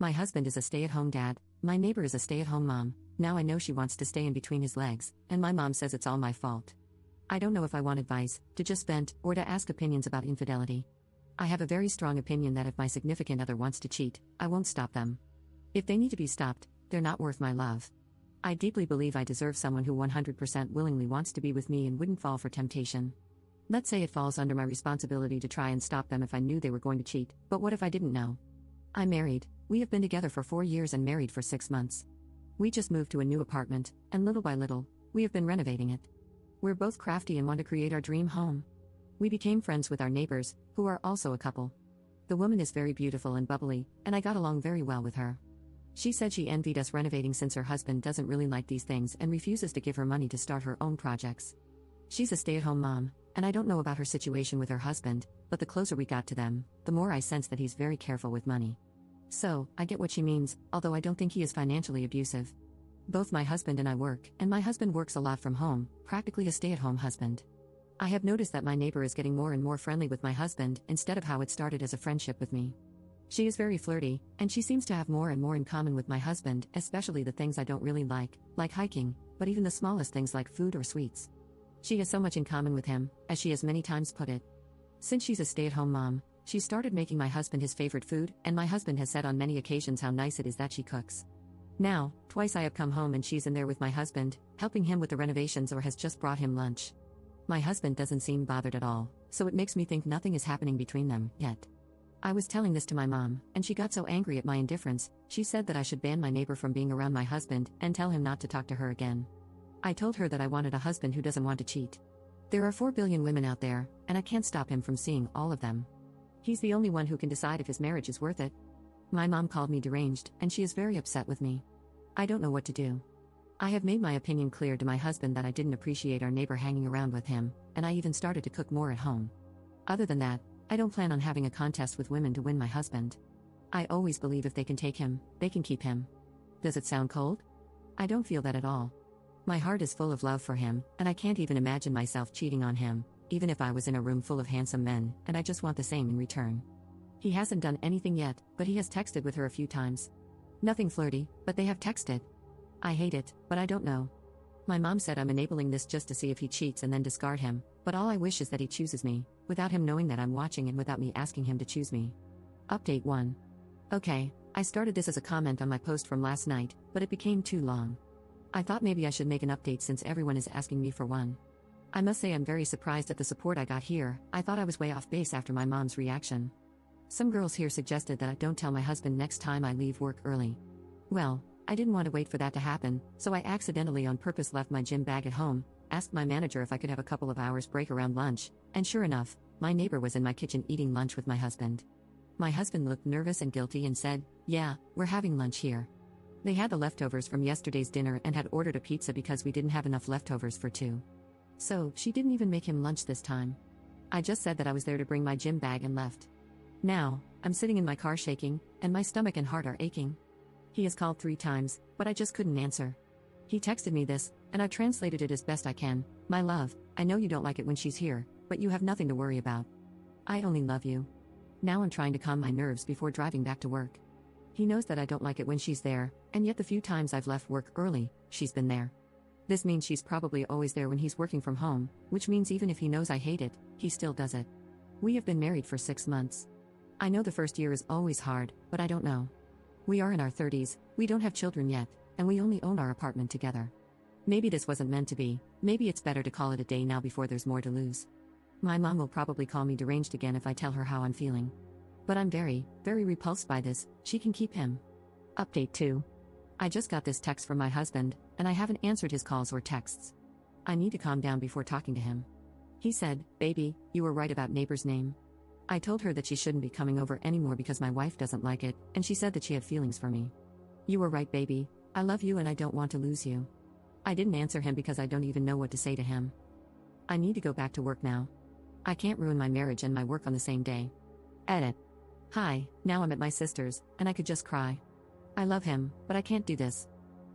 My husband is a stay-at-home dad, my neighbor is a stay-at-home mom, now I know she wants to stay in between his legs, and my mom says it's all my fault. I don't know if I want advice, to just vent, or to ask opinions about infidelity. I have a very strong opinion that if my significant other wants to cheat, I won't stop them. If they need to be stopped, they're not worth my love. I deeply believe I deserve someone who 100% willingly wants to be with me and wouldn't fall for temptation. Let's say it falls under my responsibility to try and stop them if I knew they were going to cheat, but what if I didn't know? I'm married, we have been together for 4 years and married for 6 months. We just moved to a new apartment, and little by little, we have been renovating it. We're both crafty and want to create our dream home. We became friends with our neighbors, who are also a couple. The woman is very beautiful and bubbly, and I got along very well with her. She said she envied us renovating since her husband doesn't really like these things and refuses to give her money to start her own projects. She's a stay-at-home mom, and I don't know about her situation with her husband, but the closer we got to them, the more I sense that he's very careful with money. So, I get what she means, although I don't think he is financially abusive. Both my husband and I work, and my husband works a lot from home, practically a stay-at-home husband. I have noticed that my neighbor is getting more and more friendly with my husband instead of how it started as a friendship with me. She is very flirty, and she seems to have more and more in common with my husband, especially the things I don't really like hiking, but even the smallest things like food or sweets. She has so much in common with him, as she has many times put it. Since she's a stay-at-home mom, she started making my husband his favorite food, and my husband has said on many occasions how nice it is that she cooks. Now, twice I have come home and she's in there with my husband, helping him with the renovations or has just brought him lunch. My husband doesn't seem bothered at all, so it makes me think nothing is happening between them, yet. I was telling this to my mom, and she got so angry at my indifference, she said that I should ban my neighbor from being around my husband and tell him not to talk to her again. I told her that I wanted a husband who doesn't want to cheat. There are 4 billion women out there, and I can't stop him from seeing all of them. He's the only one who can decide if his marriage is worth it. My mom called me deranged, and she is very upset with me. I don't know what to do. I have made my opinion clear to my husband that I didn't appreciate our neighbor hanging around with him, and I even started to cook more at home. Other than that, I don't plan on having a contest with women to win my husband. I always believe if they can take him, they can keep him. Does it sound cold? I don't feel that at all. My heart is full of love for him, and I can't even imagine myself cheating on him, even if I was in a room full of handsome men, and I just want the same in return. He hasn't done anything yet, but he has texted with her a few times. Nothing flirty, but they have texted. I hate it, but I don't know. My mom said I'm enabling this just to see if he cheats and then discard him, but all I wish is that he chooses me, without him knowing that I'm watching and without me asking him to choose me. Update 1. Okay, I started this as a comment on my post from last night, but it became too long. I thought maybe I should make an update since everyone is asking me for one. I must say I'm very surprised at the support I got here. I thought I was way off base after my mom's reaction. Some girls here suggested that I don't tell my husband next time I leave work early. Well, I didn't want to wait for that to happen, so I accidentally on purpose left my gym bag at home, asked my manager if I could have a couple of hours break around lunch, and sure enough, my neighbor was in my kitchen eating lunch with my husband. My husband looked nervous and guilty and said, "Yeah, we're having lunch here." They had the leftovers from yesterday's dinner and had ordered a pizza because we didn't have enough leftovers for 2. So, she didn't even make him lunch this time. I just said that I was there to bring my gym bag and left. Now, I'm sitting in my car shaking, and my stomach and heart are aching. He has called 3 times, but I just couldn't answer. He texted me this, and I translated it as best I can. "My love, I know you don't like it when she's here, but you have nothing to worry about. I only love you." Now I'm trying to calm my nerves before driving back to work. He knows that I don't like it when she's there, and yet the few times I've left work early, she's been there. This means she's probably always there when he's working from home, which means even if he knows I hate it, he still does it. We have been married for 6 months. I know the first year is always hard, but I don't know. We are in our 30s, we don't have children yet, and we only own our apartment together. Maybe this wasn't meant to be, maybe it's better to call it a day now before there's more to lose. My mom will probably call me deranged again if I tell her how I'm feeling. But I'm very, very repulsed by this. She can keep him. Update 2. I just got this text from my husband, and I haven't answered his calls or texts. I need to calm down before talking to him. He said, "Baby, you were right about neighbor's name." I told her that she shouldn't be coming over anymore because my wife doesn't like it, and she said that she had feelings for me. "You were right, baby. I love you and I don't want to lose you." I didn't answer him because I don't even know what to say to him. I need to go back to work now. I can't ruin my marriage and my work on the same day. Edit. Hi, now I'm at my sister's, and I could just cry. I love him, but I can't do this.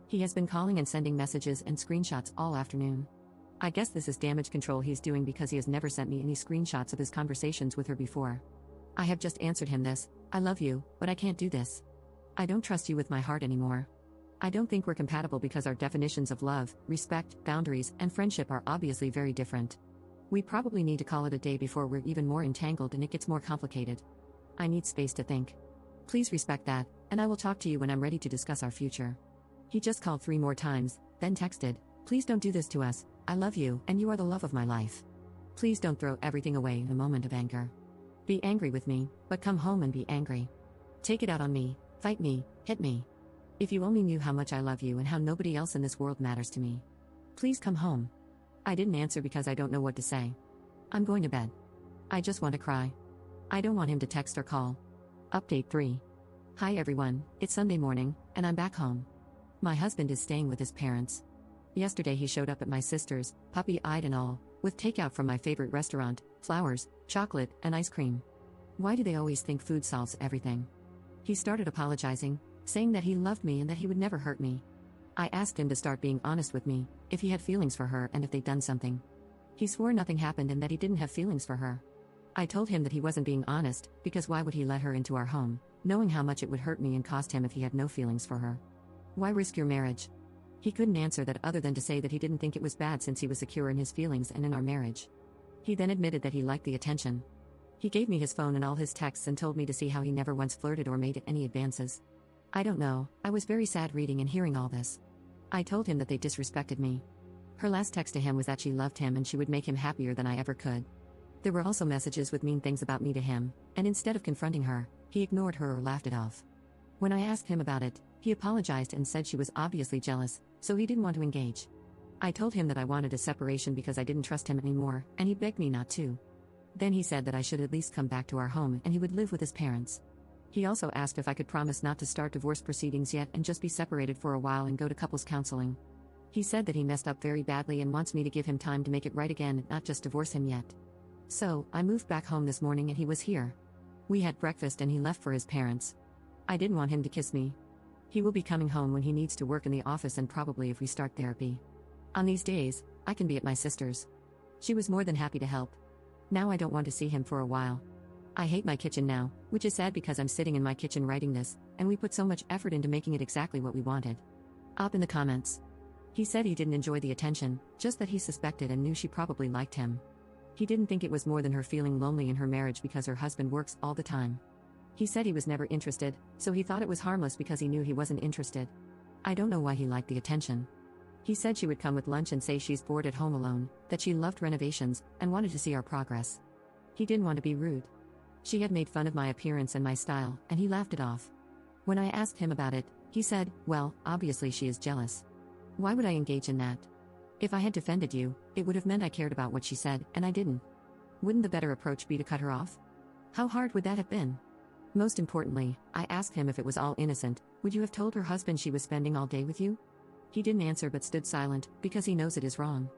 He has been calling and sending messages and screenshots all afternoon. I guess this is damage control he's doing because he has never sent me any screenshots of his conversations with her before. I have just answered him this, "I love you, but I can't do this." I don't trust you with my heart anymore. I don't think we're compatible because our definitions of love, respect, boundaries, and friendship are obviously very different. We probably need to call it a day before we're even more entangled and it gets more complicated. I need space to think. Please respect that, and I will talk to you when I'm ready to discuss our future. He just called 3 more times, then texted, "Please don't do this to us, I love you, and you are the love of my life. Please don't throw everything away in a moment of anger. Be angry with me, but come home and be angry. Take it out on me, fight me, hit me. If you only knew how much I love you and how nobody else in this world matters to me. Please come home." I didn't answer because I don't know what to say. I'm going to bed. I just want to cry. I don't want him to text or call. Update 3. Hi everyone, it's Sunday morning, and I'm back home. My husband is staying with his parents. Yesterday he showed up at my sister's, puppy-eyed and all, with takeout from my favorite restaurant, flowers, chocolate, and ice cream. Why do they always think food solves everything? He started apologizing, saying that he loved me and that he would never hurt me. I asked him to start being honest with me, if he had feelings for her and if they'd done something. He swore nothing happened and that he didn't have feelings for her. I told him that he wasn't being honest, because why would he let her into our home, knowing how much it would hurt me and cost him if he had no feelings for her? Why risk your marriage? He couldn't answer that other than to say that he didn't think it was bad since he was secure in his feelings and in our marriage. He then admitted that he liked the attention. He gave me his phone and all his texts and told me to see how he never once flirted or made any advances. I don't know, I was very sad reading and hearing all this. I told him that they disrespected me. Her last text to him was that she loved him and she would make him happier than I ever could. There were also messages with mean things about me to him, and instead of confronting her, he ignored her or laughed it off. When I asked him about it, he apologized and said she was obviously jealous, so he didn't want to engage. I told him that I wanted a separation because I didn't trust him anymore, and he begged me not to. Then he said that I should at least come back to our home and he would live with his parents. He also asked if I could promise not to start divorce proceedings yet and just be separated for a while and go to couples counseling. He said that he messed up very badly and wants me to give him time to make it right again and not just divorce him yet. So, I moved back home this morning and he was here. We had breakfast and he left for his parents. I didn't want him to kiss me. He will be coming home when he needs to work in the office and probably if we start therapy. On these days, I can be at my sister's. She was more than happy to help. Now I don't want to see him for a while. I hate my kitchen now, which is sad because I'm sitting in my kitchen writing this, and we put so much effort into making it exactly what we wanted. Up in the comments. He said he didn't enjoy the attention, just that he suspected and knew she probably liked him. He didn't think it was more than her feeling lonely in her marriage because her husband works all the time. He said he was never interested, so he thought it was harmless because he knew he wasn't interested. I don't know why he liked the attention. He said she would come with lunch and say she's bored at home alone, that she loved renovations, and wanted to see our progress. He didn't want to be rude. She had made fun of my appearance and my style, and he laughed it off. When I asked him about it, he said, "Well, obviously she is jealous. Why would I engage in that? If I had defended you, it would have meant I cared about what she said, and I didn't. Wouldn't the better approach be to cut her off? How hard would that have been? Most importantly, I asked him if it was all innocent, would you have told her husband she was spending all day with you? He didn't answer but stood silent, because he knows it is wrong.